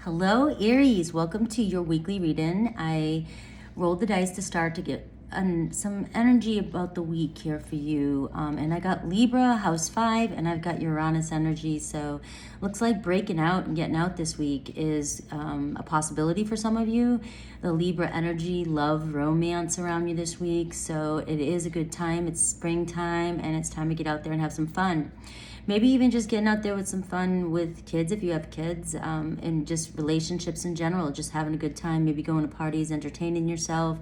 Hello, Aries. Welcome to your weekly reading. I rolled the dice to start to get some energy about the week here for you. And I got Libra, house 5, and I've got Uranus energy. So looks like breaking out and getting out this week is a possibility for some of you. The Libra energy, love, romance around you this week. So it is a good time. It's springtime and it's time to get out there and have some fun. Maybe even just getting out there with some fun with kids if you have kids, and just relationships in general, just having a good time, maybe going to parties, entertaining yourself,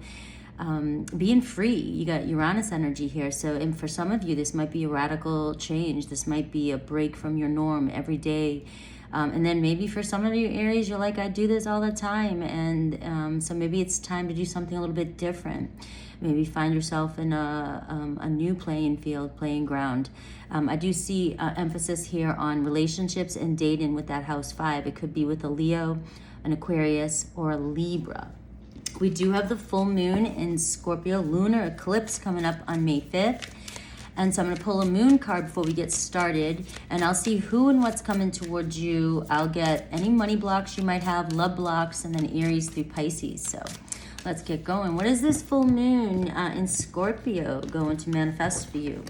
being free. You got Uranus energy here. So, and for some of you, this might be a radical change. This might be a break from your norm every day. And then maybe for some of your Aries, you're like, I do this all the time. And so maybe it's time to do something a little bit different. Maybe find yourself in a new playing field, playing ground. I do see emphasis here on relationships and dating with that house 5. It could be with a Leo, an Aquarius, or a Libra. We do have the full moon in Scorpio, lunar eclipse coming up on May 5th. And so I'm going to pull a moon card before we get started, and I'll see who and what's coming towards you. I'll get any money blocks you might have, love blocks, and then Aries through Pisces. So let's get going. What is this full moon in Scorpio going to manifest for you?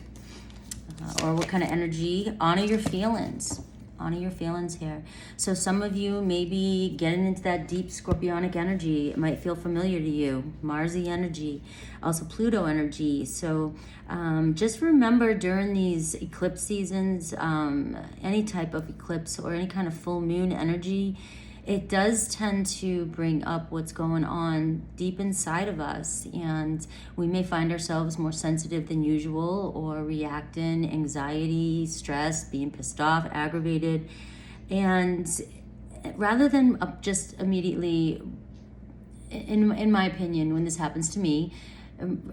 Or what kind of energy? Honor your feelings. Honor your feelings here. So some of you may be getting into that deep scorpionic energy. It might feel familiar to you. Marsy energy, also Pluto energy. So just remember during these eclipse seasons, any type of eclipse or any kind of full moon energy, it does tend to bring up what's going on deep inside of us, and we may find ourselves more sensitive than usual, or reacting, anxiety, stress, being pissed off, aggravated. And rather than just immediately, in my opinion, when this happens to me,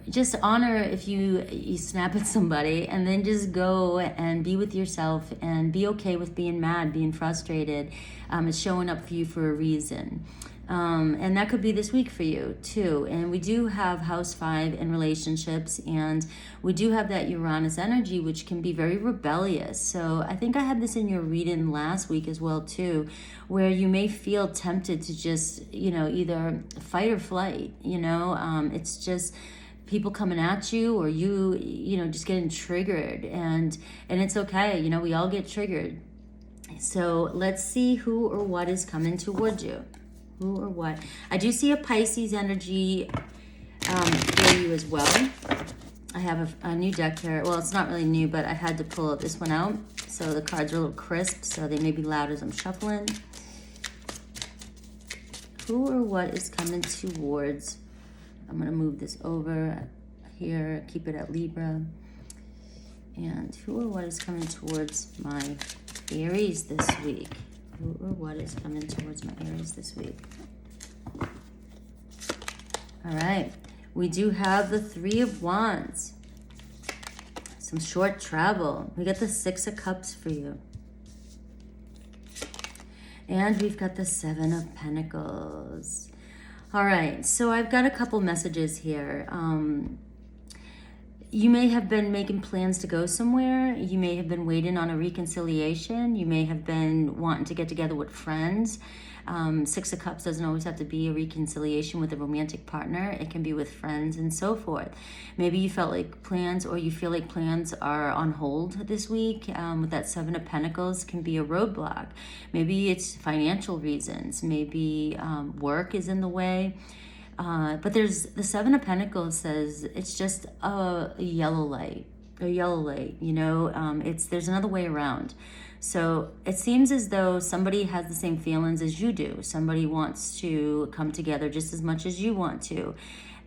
just honor if you snap at somebody, and then just go and be with yourself and be okay with being mad, being frustrated. It's showing up for you for a reason. And that could be this week for you too. And we do have house 5 in relationships, and we do have that Uranus energy, which can be very rebellious. So I think I had this in your reading last week as well too, where you may feel tempted to just, either fight or flight, it's just people coming at you, or you just getting triggered, and it's okay. We all get triggered. So let's see who or what is coming towards you. Who or what? I do see a Pisces energy for you as well. I have a new deck here. Well, it's not really new, but I had to pull this one out. So the cards are a little crisp, so they may be loud as I'm shuffling. Who or what is coming towards? I'm going to move this over here, keep it at Libra. And who or what is coming towards my Aries this week? Who or what is coming towards my Aries this week? All right. We do have the 3 of Wands. Some short travel. We got the 6 of Cups for you. And we've got the 7 of Pentacles. All right. So I've got a couple messages here. You may have been making plans to go somewhere. You may have been waiting on a reconciliation. You may have been wanting to get together with friends. 6 of Cups doesn't always have to be a reconciliation with a romantic partner. It can be with friends and so forth. Maybe you felt like plans, or you feel like plans are on hold this week. With that 7 of Pentacles can be a roadblock. Maybe it's financial reasons. Maybe work is in the way. But there's the 7 of Pentacles says it's just a yellow light, there's another way around. So it seems as though somebody has the same feelings as you do. Somebody wants to come together just as much as you want to.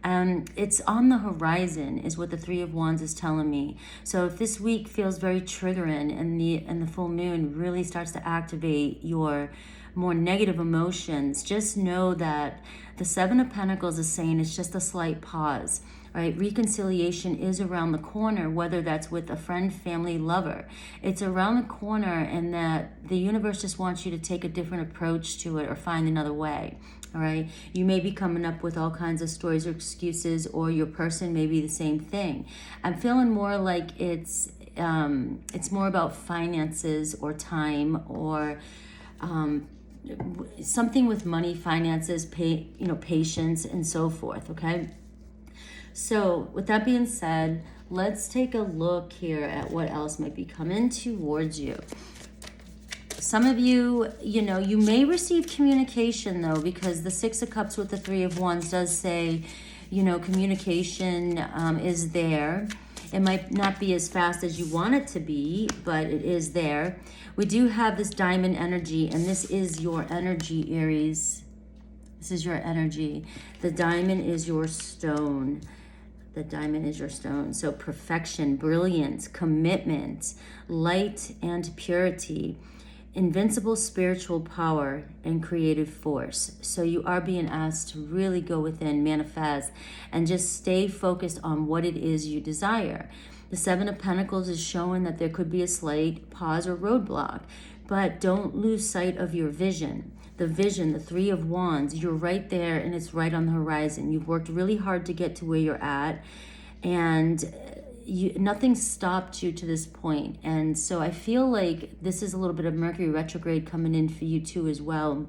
It's on the horizon is what the 3 of Wands is telling me. So if this week feels very triggering, and the full moon really starts to activate your more negative emotions, just know that the 7 of Pentacles is saying it's just a slight pause, right? Reconciliation is around the corner, whether that's with a friend, family, lover. It's around the corner, and that the universe just wants you to take a different approach to it or find another way, all right? You may be coming up with all kinds of stories or excuses, or your person may be the same thing. I'm feeling more like it's more about finances or time, or something with money, finances, patience, and so forth, okay? So with that being said, let's take a look here at what else might be coming towards you. Some of you, you may receive communication though, because the Six of Cups with the Three of Wands does say, communication is there. It might not be as fast as you want it to be, but it is there. We do have this diamond energy, and this is your energy, Aries. This is your energy. The diamond is your stone. The diamond is your stone. So perfection, brilliance, commitment, light and purity, invincible spiritual power, and creative force. So you are being asked to really go within, manifest, and just stay focused on what it is you desire. The Seven of Pentacles is showing that there could be a slight pause or roadblock, but don't lose sight of your vision. The vision, the Three of Wands, you're right there and it's right on the horizon. You've worked really hard to get to where you're at, and nothing stopped you to this point. And so I feel like this is a little bit of Mercury retrograde coming in for you too as well,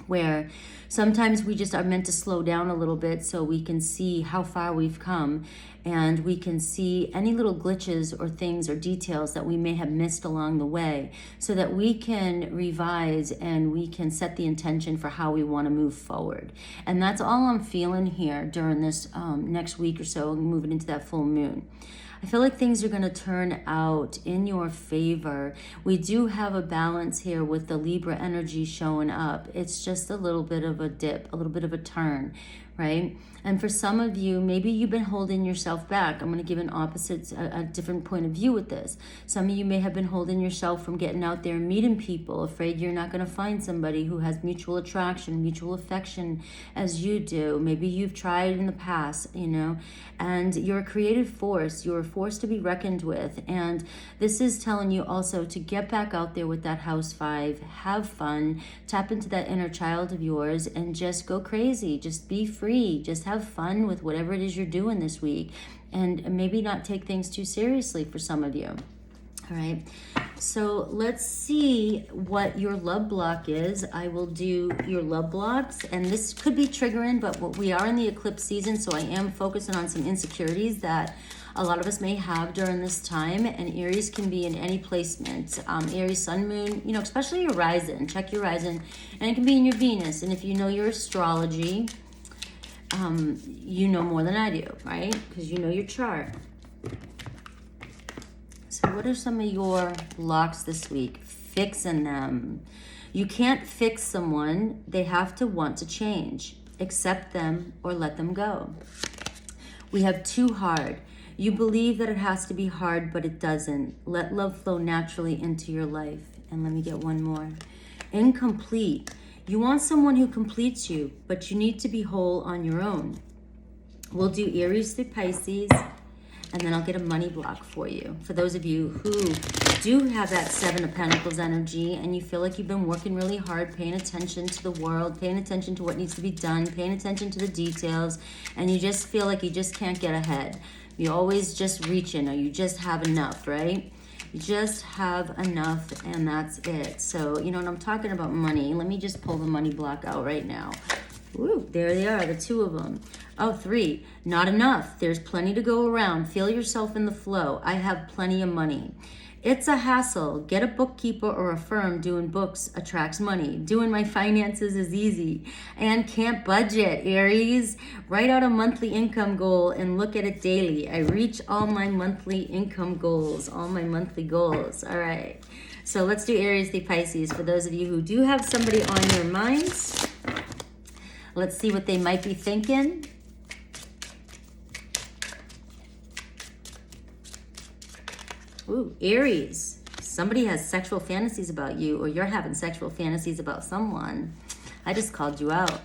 where sometimes we just are meant to slow down a little bit so we can see how far we've come, and we can see any little glitches or things or details that we may have missed along the way, so that we can revise and we can set the intention for how we want to move forward. And that's all I'm feeling here during this next week or so, moving into that full moon. I feel like things are going to turn out in your favor. We do have a balance here with the Libra energy showing up. It's just a little bit of a dip, a little bit of a turn, right? And for some of you, maybe you've been holding yourself back. I'm going to give a different point of view with this. Some of you may have been holding yourself from getting out there and meeting people, afraid you're not going to find somebody who has mutual attraction, mutual affection as you do. Maybe you've tried in the past, and you're a creative force. You're a force to be reckoned with. And this is telling you also to get back out there with that house 5, have fun, tap into that inner child of yours, and just go crazy. Just be free. Just have fun with whatever it is you're doing this week, and maybe not take things too seriously for some of you. All right, so let's see what your love block is. I will do your love blocks, and this could be triggering, but we are in the eclipse season, so I am focusing on some insecurities that a lot of us may have during this time. And Aries can be in any placement. Aries, Sun, Moon, especially your rising. Check your rising, and it can be in your Venus. And if you know your astrology, you know more than I do, right? Because you know your chart. So what are some of your blocks this week? Fixing them. You can't fix someone. They have to want to change. Accept them or let them go. We have too hard. You believe that it has to be hard, but it doesn't. Let love flow naturally into your life. And let me get one more. Incomplete. You want someone who completes you, but you need to be whole on your own. We'll do Aries through Pisces, and then I'll get a money block for you. For those of you who do have that Seven of Pentacles energy, and you feel like you've been working really hard, paying attention to the world, paying attention to what needs to be done, paying attention to the details, and you just feel like you just can't get ahead. You're always just reaching, or you just have enough, right? You just have enough, and that's it. So, when I'm talking about money, let me just pull the money block out right now. Ooh, there they are, the two of them. Oh, 3, not enough. There's plenty to go around. Feel yourself in the flow. I have plenty of money. It's a hassle. Get a bookkeeper or a firm. Doing books attracts money. Doing my finances is easy. And can't budget, Aries. Write out a monthly income goal and look at it daily. I reach all my monthly income goals, all my monthly goals. All right. So let's do Aries through Pisces. For those of you who do have somebody on your minds, let's see what they might be thinking. Ooh, Aries, somebody has sexual fantasies about you, or you're having sexual fantasies about someone. I just called you out.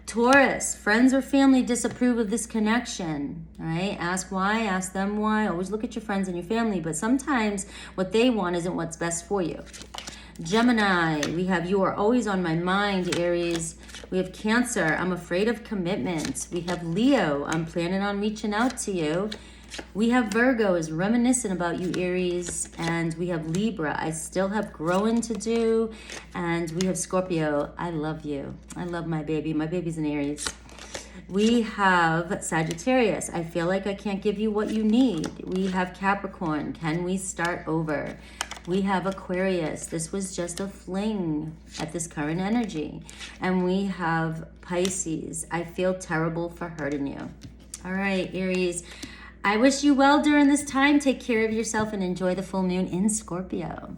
Taurus, friends or family disapprove of this connection, all right? Ask why, ask them why. Always look at your friends and your family, but sometimes what they want isn't what's best for you. Gemini, we have you are always on my mind, Aries. We have Cancer, I'm afraid of commitments. We have Leo, I'm planning on reaching out to you. We have Virgo is reminiscent about you, Aries, and we have Libra. I still have growing to do, and we have Scorpio. I love you. I love my baby. My baby's an Aries. We have Sagittarius. I feel like I can't give you what you need. We have Capricorn. Can we start over? We have Aquarius. This was just a fling at this current energy. And we have Pisces. I feel terrible for hurting you. All right, Aries. I wish you well during this time. Take care of yourself and enjoy the full moon in Scorpio.